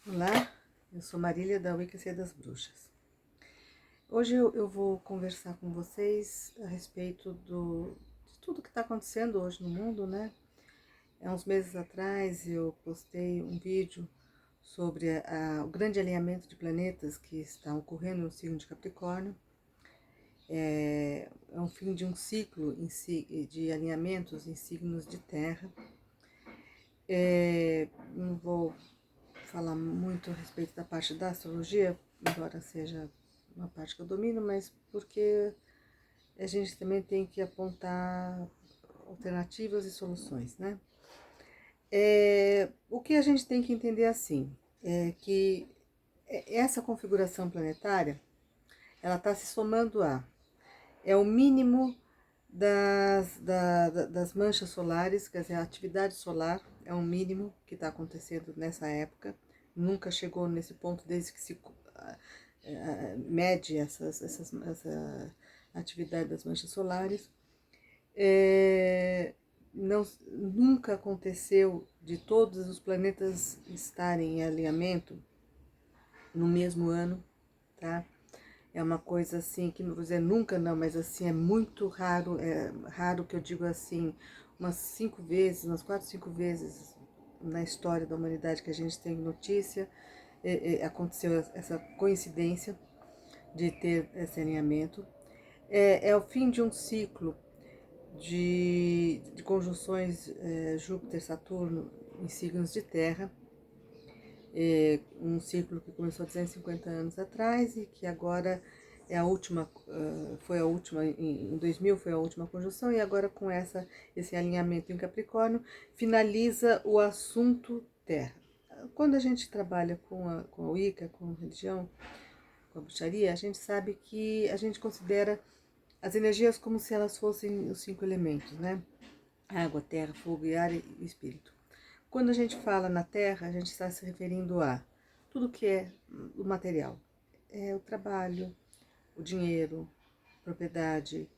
Olá, eu sou Marília da Wicca das Bruxas. Hoje eu vou conversar com vocês a respeito de tudo que está acontecendo hoje no mundo, né? Há uns meses atrás eu postei um vídeo sobre o grande alinhamento de planetas que está ocorrendo no signo de Capricórnio. É um fim de um ciclo de alinhamentos em signos de terra. Não vou falar muito a respeito da parte da astrologia, embora seja uma parte que eu domino, mas porque a gente também tem que apontar alternativas e soluções, né? O que a gente tem que entender assim, é que essa configuração planetária, ela está se somando é o mínimo das manchas solares, quer dizer, a atividade solar é um mínimo que está acontecendo nessa época, nunca chegou nesse ponto desde que se mede essa atividade das manchas solares. Nunca aconteceu de todos os planetas estarem em alinhamento no mesmo ano, tá? É uma coisa assim, que não vou dizer nunca não, mas assim, é muito raro, que eu digo assim, umas 5 vezes, umas 4, 5 vezes na história da humanidade que a gente tem notícia, aconteceu essa coincidência de ter esse alinhamento. É o fim de um ciclo de conjunções Júpiter-Saturno em signos de terra, um ciclo que começou há 250 anos atrás e que agora é a última, foi a última, em 2000 foi a última conjunção, e agora com esse alinhamento em Capricórnio, finaliza o assunto terra. Quando a gente trabalha com a Wicca, com a religião, com a bruxaria, a gente sabe que a gente considera as energias como se elas fossem os 5 elementos, né? Água, terra, fogo, ar e espírito. Quando a gente fala na terra, a gente está se referindo a tudo que é o material. É o trabalho, o dinheiro, a propriedade,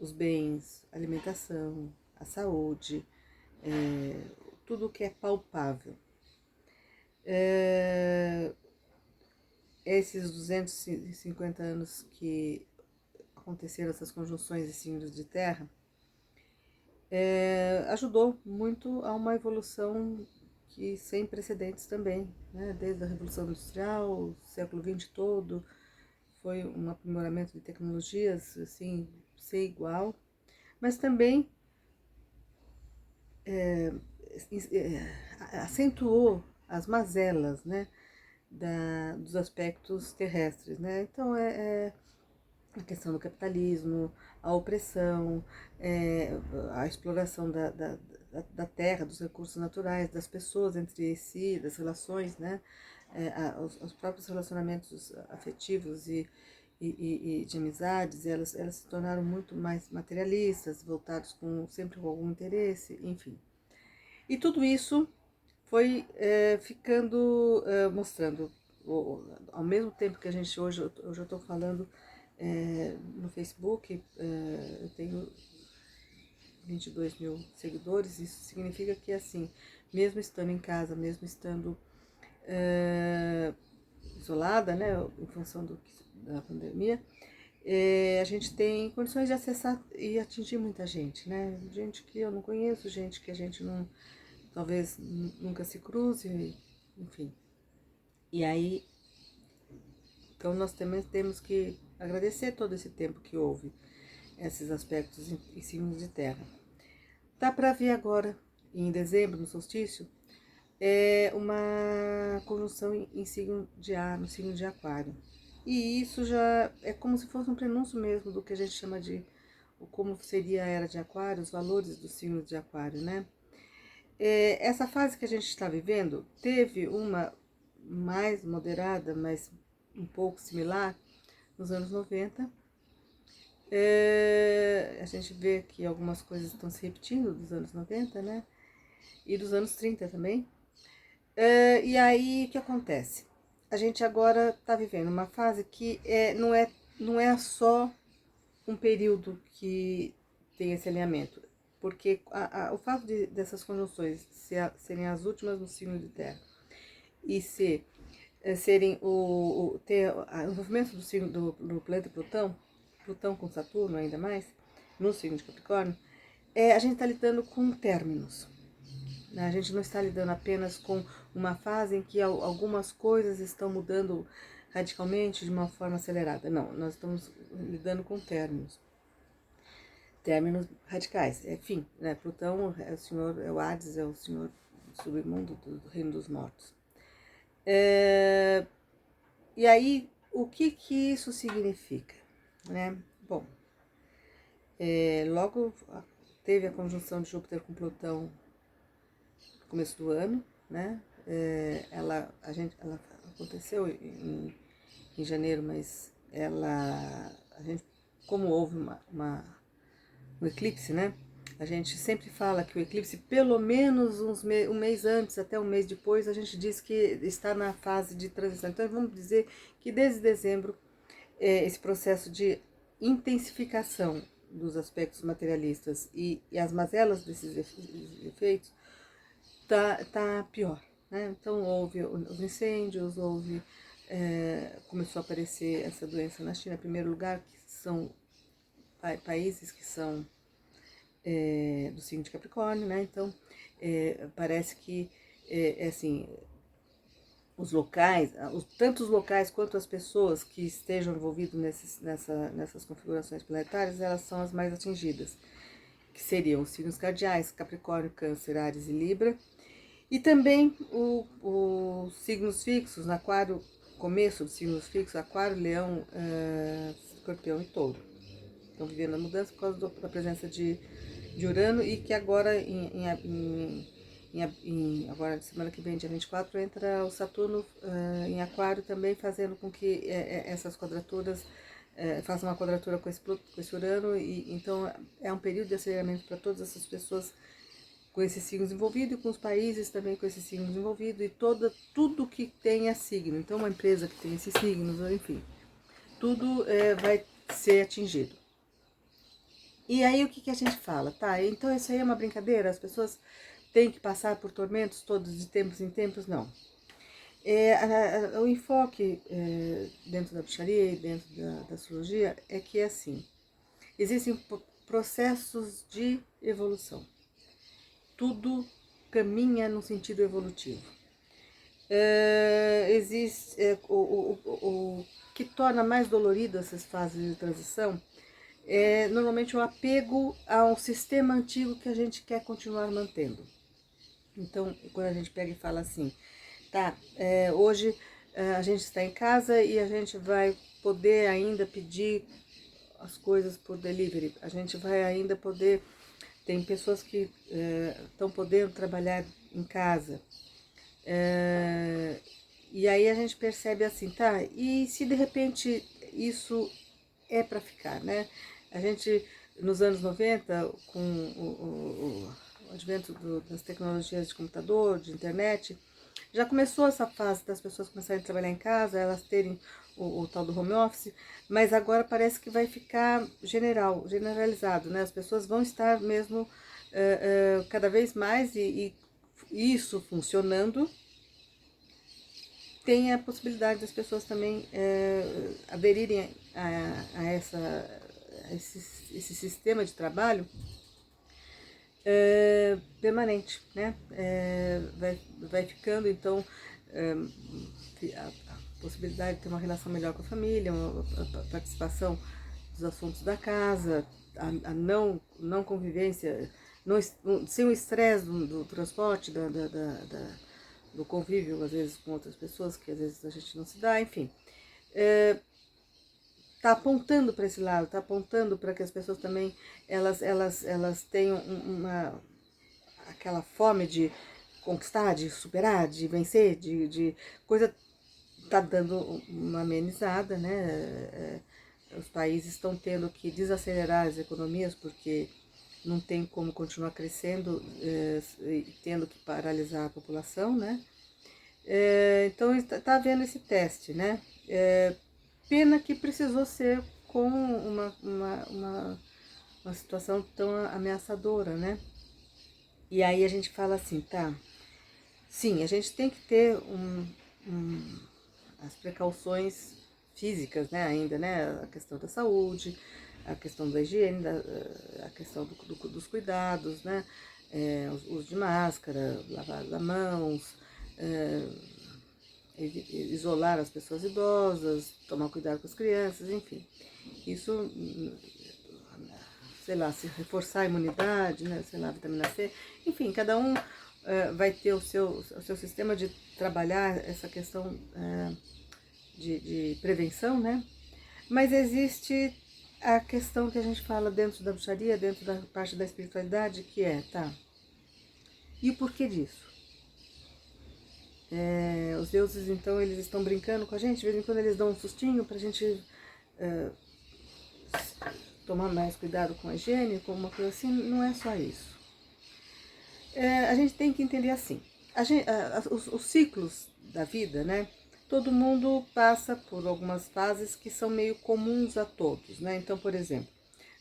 os bens, a alimentação, a saúde, tudo que é palpável. Esses 250 anos que aconteceram essas conjunções de signos de terra, ajudou muito a uma evolução que sem precedentes também, né? Desde a Revolução Industrial, o século XX todo, foi um aprimoramento de tecnologias, assim, sem igual, mas também acentuou as mazelas, né, dos aspectos terrestres, né? Então a questão do capitalismo, a opressão, a exploração da terra, dos recursos naturais, das pessoas entre si, das relações, né? Os próprios relacionamentos afetivos e de amizades, elas se tornaram muito mais materialistas, voltados sempre com algum interesse, enfim. E tudo isso foi ficando, mostrando, ao mesmo tempo que a gente hoje eu já estou falando no Facebook, eu tenho 22 mil seguidores, isso significa que assim, mesmo estando em casa, mesmo estando isolada, né, em função da pandemia, a gente tem condições de acessar e atingir muita gente, né? Gente que eu não conheço, gente que a gente não, talvez nunca se cruze, enfim. E aí, então nós também temos que agradecer todo esse tempo que houve esses aspectos em signos de terra. Dá para ver agora, em dezembro, no solstício, uma conjunção em signo de ar, no signo de aquário. E isso já é como se fosse um prenúncio mesmo do que a gente chama de como seria a era de aquário, os valores do signo de aquário, né? Essa fase que a gente está vivendo teve uma mais moderada, mas um pouco similar, nos anos 90. A gente vê que algumas coisas estão se repetindo dos anos 90, né? E dos anos 30 também. E aí, o que acontece? A gente agora está vivendo uma fase que não é só um período que tem esse alinhamento, porque o fato dessas conjunções serem as últimas no signo de terra e ser serem ter o envolvimento do signo do planeta Plutão com Saturno ainda mais, no signo de Capricórnio, a gente está lidando com términos. Né? A gente não está lidando apenas com uma fase em que algumas coisas estão mudando radicalmente de uma forma acelerada. Não, nós estamos lidando com términos. Términos radicais. Enfim, né? Plutão é o senhor, é o Hades, é o senhor do submundo, do reino dos mortos. E aí, o que isso significa? Né? Bom, logo teve a conjunção de Júpiter com Plutão no começo do ano, né? Ela aconteceu em janeiro, mas a gente, como houve um eclipse, né? A gente sempre fala que o eclipse, pelo menos um mês antes, até um mês depois, a gente diz que está na fase de transição. Então, vamos dizer que desde dezembro, esse processo de intensificação dos aspectos materialistas e as mazelas desses efeitos tá pior. Né? Então, houve os incêndios, começou a aparecer essa doença na China, em primeiro lugar, que são países que são do signo de Capricórnio, né? Então, parece que, assim, os locais, tanto os locais quanto as pessoas que estejam envolvidas nessas configurações planetárias, elas são as mais atingidas, que seriam os signos cardeais, Capricórnio, Câncer, Áries e Libra, e também os signos fixos, Aquário, começo dos signos fixos, Aquário, Leão, Escorpião e Touro. Estão vivendo a mudança por causa da presença de Urano, e que agora, agora semana que vem, dia 24, entra o Saturno em Aquário também, fazendo com que essas quadraturas façam uma quadratura com esse Urano, e então é um período de aceleramento para todas essas pessoas com esses signos envolvidos, e com os países também com esses signos envolvidos, e tudo que tenha signo. Então, uma empresa que tem esses signos, enfim, tudo vai ser atingido. E aí o que a gente fala? Tá, então isso aí é uma brincadeira? As pessoas têm que passar por tormentos todos de tempos em tempos? Não. O enfoque dentro da bruxaria e dentro da astrologia é que assim, existem processos de evolução. Tudo caminha no sentido evolutivo. Existe o que torna mais dolorido essas fases de transição normalmente o apego ao sistema antigo que a gente quer continuar mantendo. Então, quando a gente pega e fala assim, tá, hoje a gente está em casa e a gente vai poder ainda pedir as coisas por delivery, a gente vai ainda poder, tem pessoas que estão podendo trabalhar em casa, e aí a gente percebe assim, tá, e se de repente isso é para ficar, né? A gente, nos anos 90, com o advento das tecnologias de computador, de internet, já começou essa fase das pessoas começarem a trabalhar em casa, elas terem o tal do home office, mas agora parece que vai ficar generalizado, né? As pessoas vão estar mesmo cada vez mais, e isso funcionando, tem a possibilidade das pessoas também aderirem a esse sistema de trabalho permanente, né? Vai ficando, então, a possibilidade de ter uma relação melhor com a família, a participação dos assuntos da casa, a não convivência, sem o estresse do transporte, do convívio, às vezes, com outras pessoas, que às vezes a gente não se dá, enfim. Está apontando para esse lado, está apontando para que as pessoas também, elas tenham aquela fome de conquistar, de superar, de vencer, de coisa, está dando uma amenizada, né? Os países estão tendo que desacelerar as economias, porque não tem como continuar crescendo, tendo que paralisar a população, né? Então está havendo esse teste, né? Pena que precisou ser com uma situação tão ameaçadora, né? E aí a gente fala assim, tá, sim, a gente tem que ter as precauções físicas, né, ainda, né, a questão da saúde, a questão da higiene, a questão dos cuidados, né, o uso de máscara, lavar as mãos, isolar as pessoas idosas, tomar cuidado com as crianças, enfim. Isso, sei lá, se reforçar a imunidade, né, sei lá, vitamina C, enfim, cada um vai ter o seu sistema de trabalhar essa questão de prevenção, né? Mas existe a questão que a gente fala dentro da bruxaria, dentro da parte da espiritualidade, que é, tá, e o porquê disso? Os deuses, então, eles estão brincando com a gente, de vez em quando eles dão um sustinho pra gente tomar mais cuidado com a higiene, com uma coisa assim, não é só isso. A gente tem que entender assim, os ciclos da vida, né? Todo mundo passa por algumas fases que são meio comuns a todos, né? Então, por exemplo,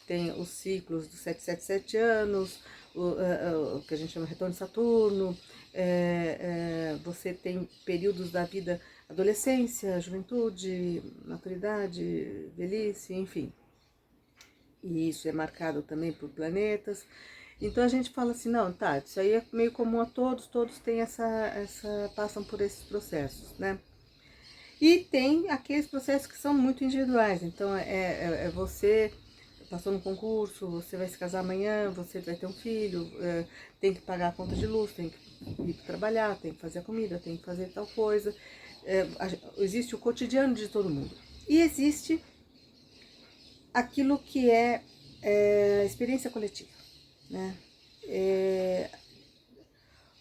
tem os ciclos dos 777 anos, o que a gente chama de retorno de Saturno, você tem períodos da vida, adolescência, juventude, maturidade, velhice, enfim. E isso é marcado também por planetas. Então a gente fala assim, não, tá, isso aí é meio comum a todos, todos têm passam por esses processos, né? E tem aqueles processos que são muito individuais, então você passou no concurso, você vai se casar amanhã, você vai ter um filho, tem que pagar a conta de luz, tem que ir trabalhar, tem que fazer a comida, tem que fazer tal coisa. Existe o cotidiano de todo mundo. E existe aquilo que é experiência coletiva, né?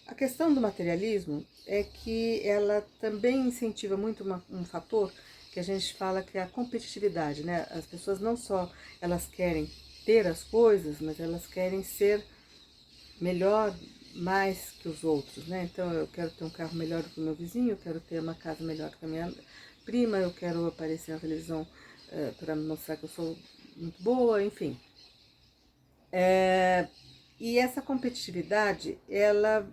A questão do materialismo é que ela também incentiva muito um fator que a gente fala que é a competitividade, né? As pessoas não só elas querem ter as coisas, mas elas querem ser melhor mais que os outros, né? Então eu quero ter um carro melhor do que o meu vizinho, eu quero ter uma casa melhor do que a minha prima, eu quero aparecer na televisão para mostrar que eu sou muito boa, enfim. E essa competitividade, ela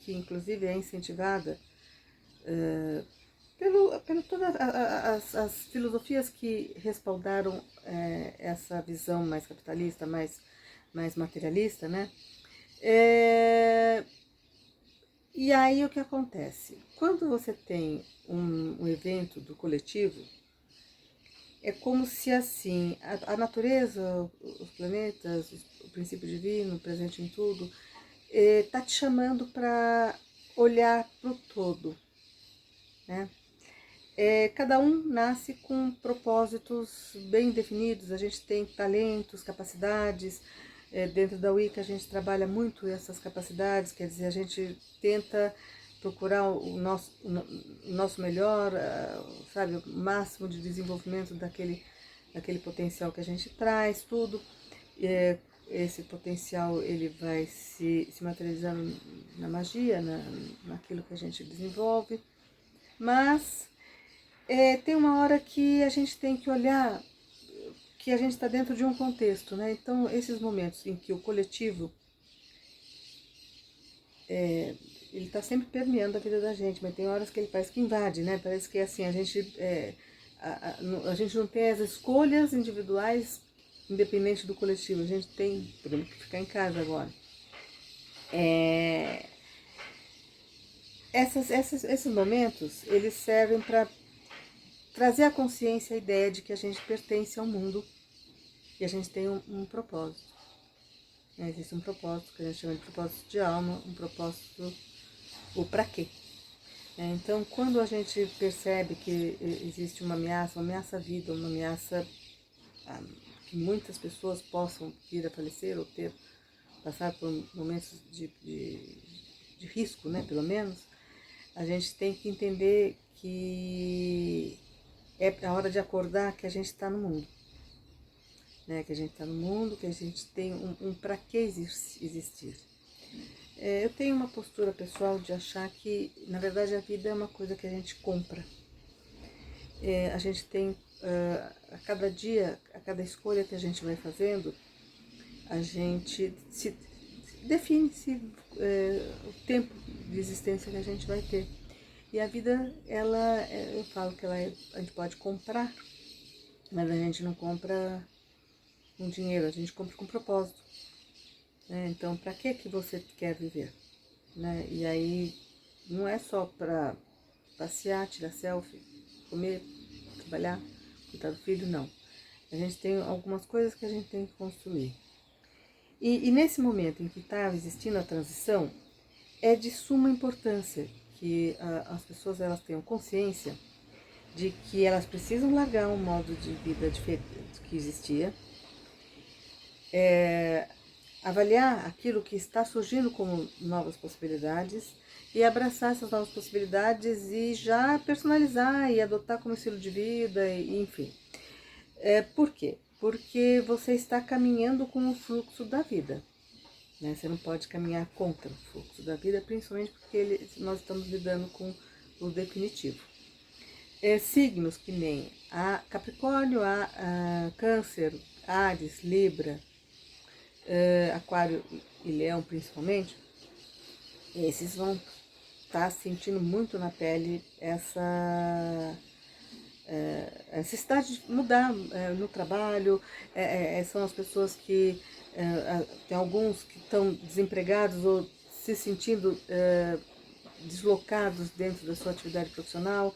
que inclusive é incentivada pelo todas as filosofias que respaldaram essa visão mais capitalista, mais materialista, né? E aí o que acontece? Quando você tem um evento do coletivo, é como se assim, a natureza, os planetas, o princípio divino, presente em tudo, tá te chamando para olhar para o todo, né? Cada um nasce com propósitos bem definidos, a gente tem talentos, capacidades, dentro da Wicca a gente trabalha muito essas capacidades, quer dizer, a gente tenta procurar o nosso melhor, sabe, o máximo de desenvolvimento daquele potencial que a gente traz, tudo. Esse potencial ele vai se materializando na magia, naquilo que a gente desenvolve, mas tem uma hora que a gente tem que olhar que a gente está dentro de um contexto, né? Então, esses momentos em que o coletivo ele está sempre permeando a vida da gente, mas tem horas que ele parece que invade, né? Parece que assim, a gente não tem as escolhas individuais independente do coletivo, a gente tem, por exemplo, que ficar em casa agora. Esses momentos, eles servem para trazer à consciência a ideia de que a gente pertence ao mundo e a gente tem um propósito. Existe um propósito que a gente chama de propósito de alma, um propósito, o para quê. Então, quando a gente percebe que existe uma ameaça à vida, uma ameaça que muitas pessoas possam vir a falecer ou passar por momentos de risco, né, pelo menos, a gente tem que entender que é a hora de acordar que a gente está no mundo. Né, que a gente está no mundo, que a gente tem um para que existir. Eu tenho uma postura pessoal de achar que, na verdade, a vida é uma coisa que a gente compra. A gente tem, a cada dia, a cada escolha que a gente vai fazendo, a gente define-se o tempo de existência que a gente vai ter. E a vida, eu falo que a gente pode comprar, mas a gente não compra com dinheiro, a gente compra com propósito. Né? Então, para que você quer viver? Né? E aí, não é só para passear, tirar selfie, comer, trabalhar, cuidar do filho, não. A gente tem algumas coisas que a gente tem que construir. E nesse momento em que está existindo a transição, é de suma importância que as pessoas elas tenham consciência de que elas precisam largar um modo de vida diferente que existia, avaliar aquilo que está surgindo como novas possibilidades e abraçar essas novas possibilidades e já personalizar e adotar como estilo de vida, e, enfim. Por quê? Porque você está caminhando com o fluxo da vida. Né? Você não pode caminhar contra o fluxo da vida, principalmente porque nós estamos lidando com o definitivo. Signos que nem a Capricórnio, a Câncer, Áries, Libra, Aquário e Leão principalmente, esses vão estar sentindo muito na pele essa necessidade de mudar no trabalho. São as pessoas que tem alguns que estão desempregados ou se sentindo deslocados dentro da sua atividade profissional.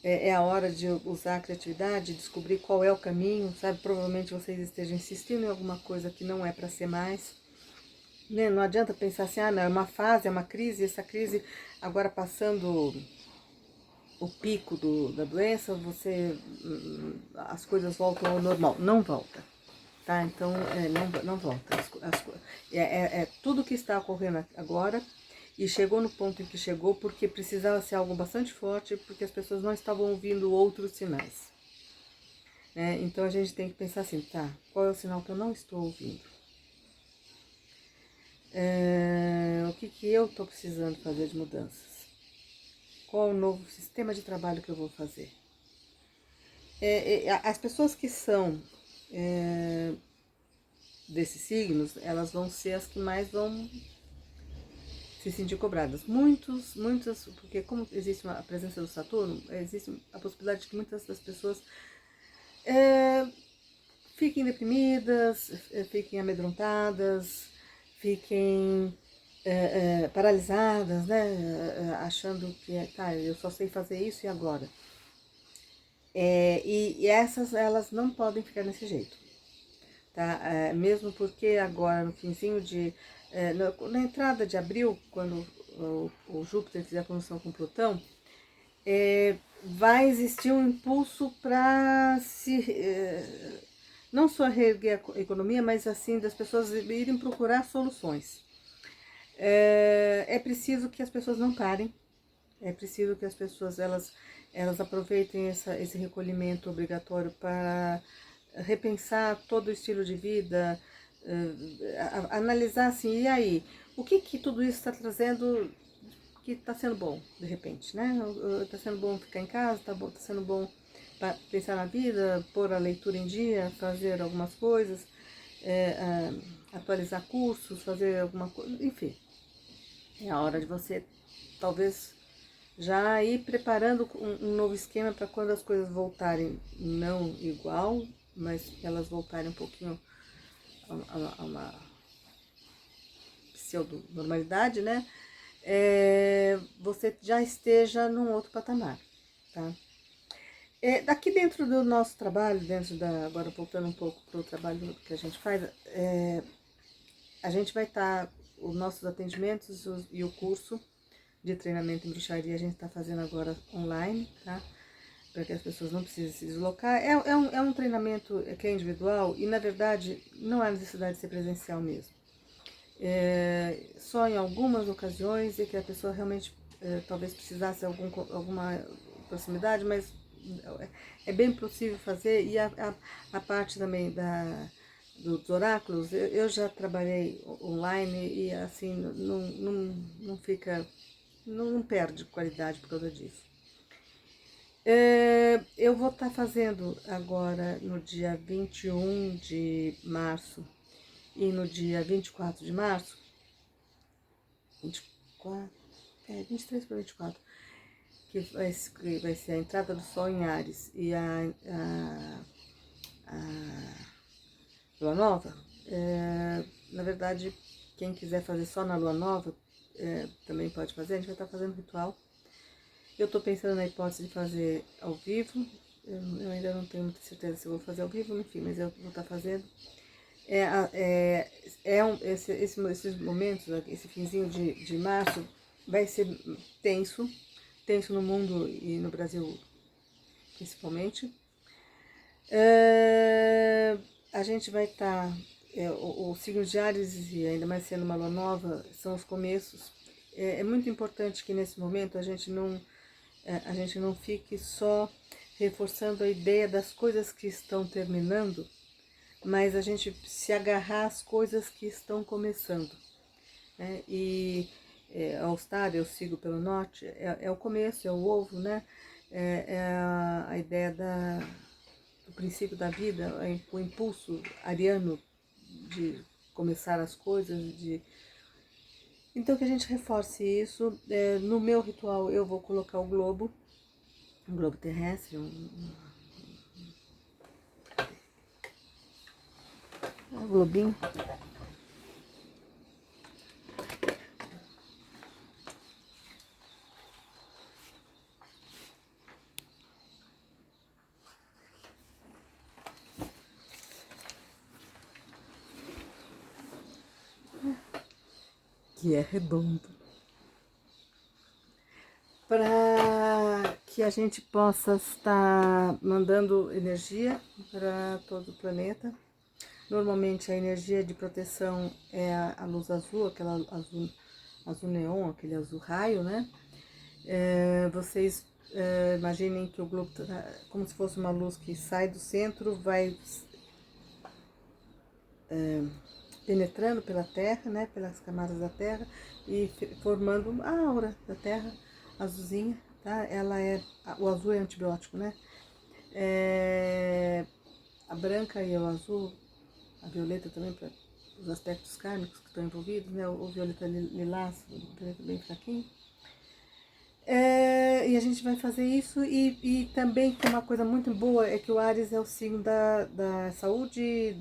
É a hora de usar a criatividade, descobrir qual é o caminho, sabe? Provavelmente vocês estejam insistindo em alguma coisa que não é para ser mais. Né? Não adianta pensar assim, não, é uma fase, é uma crise, essa crise agora passando o pico da doença, as coisas voltam ao normal. Não volta. Tá? Então, não volta. Tudo que está ocorrendo agora e chegou no ponto em que chegou porque precisava ser algo bastante forte, porque as pessoas não estavam ouvindo outros sinais. Então a gente tem que pensar assim, tá, qual é o sinal que eu não estou ouvindo? O que eu estou precisando fazer de mudanças? Qual é o novo sistema de trabalho que eu vou fazer? As pessoas que são desses signos, elas vão ser as que mais vão se sentir cobradas. Muitas, porque como existe a presença do Saturno, existe a possibilidade de que muitas das pessoas fiquem deprimidas, fiquem amedrontadas, fiquem paralisadas, né? Achando que tá, eu só sei fazer isso e agora. E essas, elas não podem ficar desse jeito. Tá? Mesmo porque agora no finzinho na entrada de abril, quando o Júpiter fizer a conjunção com Plutão, vai existir um impulso para não só reerguer a economia, mas assim das pessoas irem procurar soluções. É preciso que as pessoas não parem, é preciso que as pessoas elas aproveitem esse recolhimento obrigatório para repensar todo o estilo de vida, analisar assim, e aí, o que tudo isso está trazendo que está sendo bom, de repente, né? Está sendo bom ficar em casa, está sendo bom pensar na vida, pôr a leitura em dia, fazer algumas coisas, atualizar cursos, fazer alguma coisa, enfim. É a hora de você, talvez, já ir preparando um novo esquema para quando as coisas voltarem, não igual, mas elas voltarem um pouquinho a uma pseudo-normalidade, né? Você já esteja num outro patamar, tá? Daqui dentro do nosso trabalho, agora voltando um pouco para o trabalho que a gente faz, a gente vai estar, os nossos atendimentos e o curso de treinamento em bruxaria a gente está fazendo agora online, tá? Para que as pessoas não precisem se deslocar. É um treinamento que é individual e, na verdade, não há necessidade de ser presencial mesmo. Só em algumas ocasiões e que a pessoa realmente talvez precisasse alguma proximidade, mas é bem possível fazer. E a parte também dos oráculos, eu já trabalhei online e assim não fica, não perde qualidade por causa disso. Eu vou estar fazendo agora no dia 21 de março e no dia 24 de março, 23 para 24, que vai ser a entrada do Sol em Áries e a Lua Nova, na verdade, quem quiser fazer só na Lua Nova, também pode fazer, a gente vai estar fazendo ritual. Eu estou pensando na hipótese de fazer ao vivo, eu ainda não tenho muita certeza se eu vou fazer ao vivo, enfim, mas eu vou estar fazendo. Esses momentos, esse finzinho de março, vai ser tenso no mundo e no Brasil principalmente. A gente vai estar, o signo de Áries, e ainda mais sendo uma lua nova, são os começos. É muito importante que nesse momento a gente não fique só reforçando a ideia das coisas que estão terminando, mas a gente se agarrar às coisas que estão começando, né? E ao estar, eu sigo pelo norte, é o começo, é o ovo, né? É a ideia do princípio da vida, o impulso ariano de começar as coisas, então que a gente reforce isso. No meu ritual eu vou colocar um globo terrestre, um globinho. Que é redondo, para que a gente possa estar mandando energia para todo o planeta. Normalmente a energia de proteção é a luz azul, aquela azul neon, aquele azul raio, né? Vocês imaginem que o globo, como se fosse uma luz que sai do centro, vai penetrando pela Terra, né, pelas camadas da Terra e formando a aura da Terra azulzinha, tá? O azul é antibiótico, né? A branca e o azul, a violeta também, para os aspectos kármicos que estão envolvidos, né? O violeta lilás, o violeta bem fraquinho. E a gente vai fazer isso, e também tem uma coisa muito boa, é que o Áries é o signo da saúde,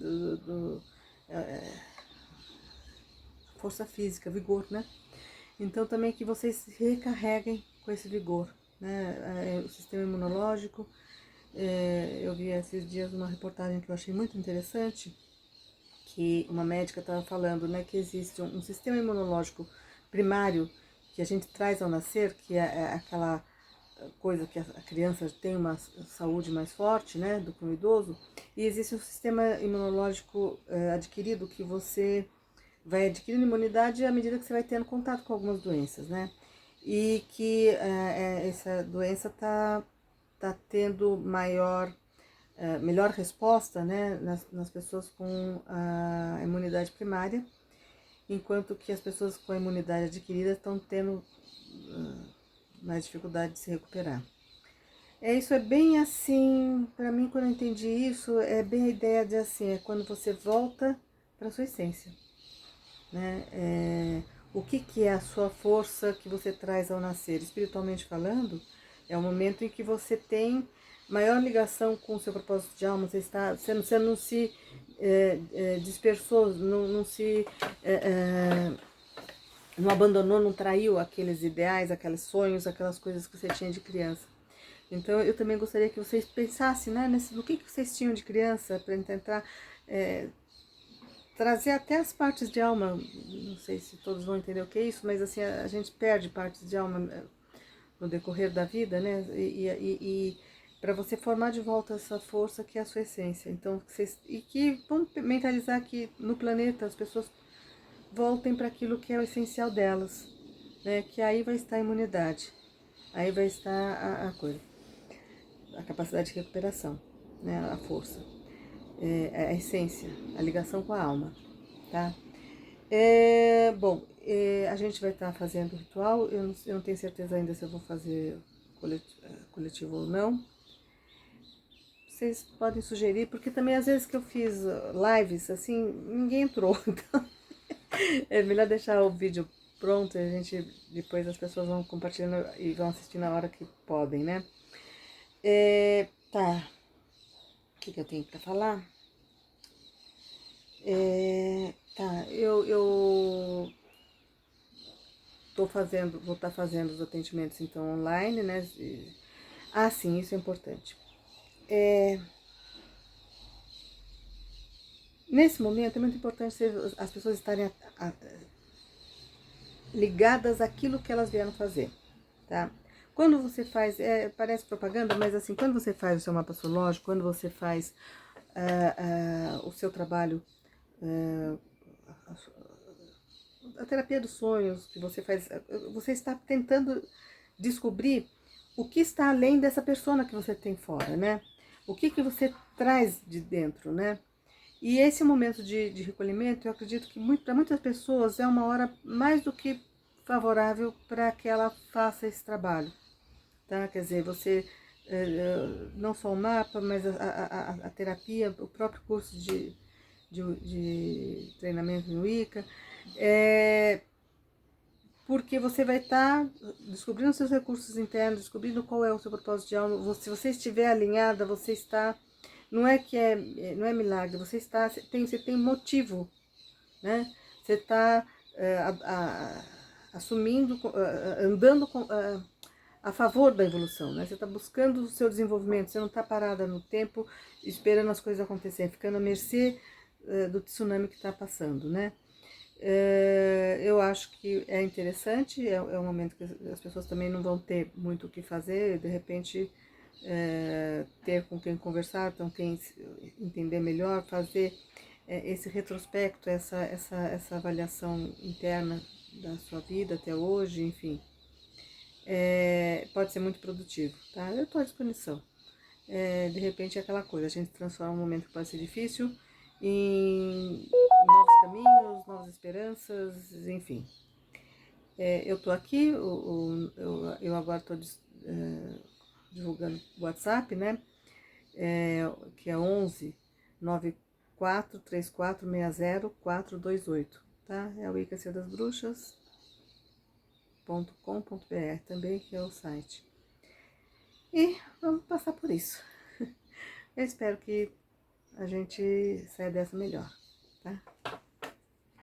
força física, vigor, né? Então também que vocês se recarreguem com esse vigor, né? O sistema imunológico, eu vi esses dias uma reportagem que eu achei muito interessante, que uma médica estava falando, né, que existe um sistema imunológico primário que a gente traz ao nascer, que é aquela coisa que a criança tem uma saúde mais forte, né, do que um idoso, e existe um sistema imunológico adquirido, que você vai adquirindo imunidade à medida que você vai tendo contato com algumas doenças, né, e que essa doença tá tendo melhor resposta, né, nas pessoas com a imunidade primária, enquanto que as pessoas com a imunidade adquirida estão tendo mais dificuldade de se recuperar. Isso é bem assim, para mim, quando eu entendi isso, é bem a ideia de assim, é quando você volta para sua essência, né? O que é a sua força que você traz ao nascer? Espiritualmente falando, é o momento em que você tem maior ligação com o seu propósito de alma, você não se dispersou, não abandonou, não traiu aqueles ideais, aqueles sonhos, aquelas coisas que você tinha de criança. Então eu também gostaria que vocês pensassem, né, no que vocês tinham de criança, para tentar trazer até as partes de alma. Não sei se todos vão entender o que é isso, mas assim, a gente perde partes de alma no decorrer da vida, né? E para você formar de volta essa força que é a sua essência. Então, vamos mentalizar que no planeta as pessoas voltem para aquilo que é o essencial delas, né? Que aí vai estar a imunidade, aí vai estar a coisa, a capacidade de recuperação, né? A força, a essência, a ligação com a alma, tá? Bom, a gente vai estar fazendo o ritual. Eu não tenho certeza ainda se eu vou fazer coletivo ou não. Vocês podem sugerir, porque também às vezes que eu fiz lives, assim, ninguém entrou. Então é melhor deixar o vídeo pronto, e a gente, depois as pessoas vão compartilhando e vão assistir na hora que podem, né? Tá, o que eu tenho pra falar? Tá, eu vou estar fazendo os atendimentos então online, né? Ah, sim, isso é importante. Nesse momento é muito importante as pessoas estarem ligadas àquilo que elas vieram fazer, tá? Quando você faz, parece propaganda, mas assim, quando você faz o seu mapa astrológico, quando você faz o seu trabalho, a terapia dos sonhos que você faz, você está tentando descobrir o que está além dessa persona que você tem fora, né? O que você traz de dentro, né? E esse momento de recolhimento, eu acredito que para muitas pessoas é uma hora mais do que favorável para que ela faça esse trabalho, tá? Quer dizer, você, não só o mapa, mas a terapia, o próprio curso de treinamento no Wicca, porque você vai estar descobrindo seus recursos internos, descobrindo qual é o seu propósito de alma. Se você estiver alinhada, você está, não é milagre, você tem motivo, né? Você está assumindo, andando a favor da evolução, né? Você está buscando o seu desenvolvimento, você não está parada no tempo esperando as coisas acontecerem, ficando à mercê do tsunami que está passando, né? Eu acho que é interessante, é um momento que as pessoas também não vão ter muito o que fazer, de repente ter com quem conversar, com quem entender melhor, fazer esse retrospecto, essa avaliação interna da sua vida até hoje, enfim, pode ser muito produtivo, tá? Eu estou à disposição. De repente é aquela coisa, a gente transforma um momento que pode ser difícil em novos caminhos, novas esperanças, enfim. Eu tô aqui, eu agora estou divulgando o WhatsApp, né? Que é 11 94 34 60 428, tá? É o wiccaciadasbruxas.com.br também, que é o site. E vamos passar por isso. Eu espero que a gente saia dessa melhor, tá?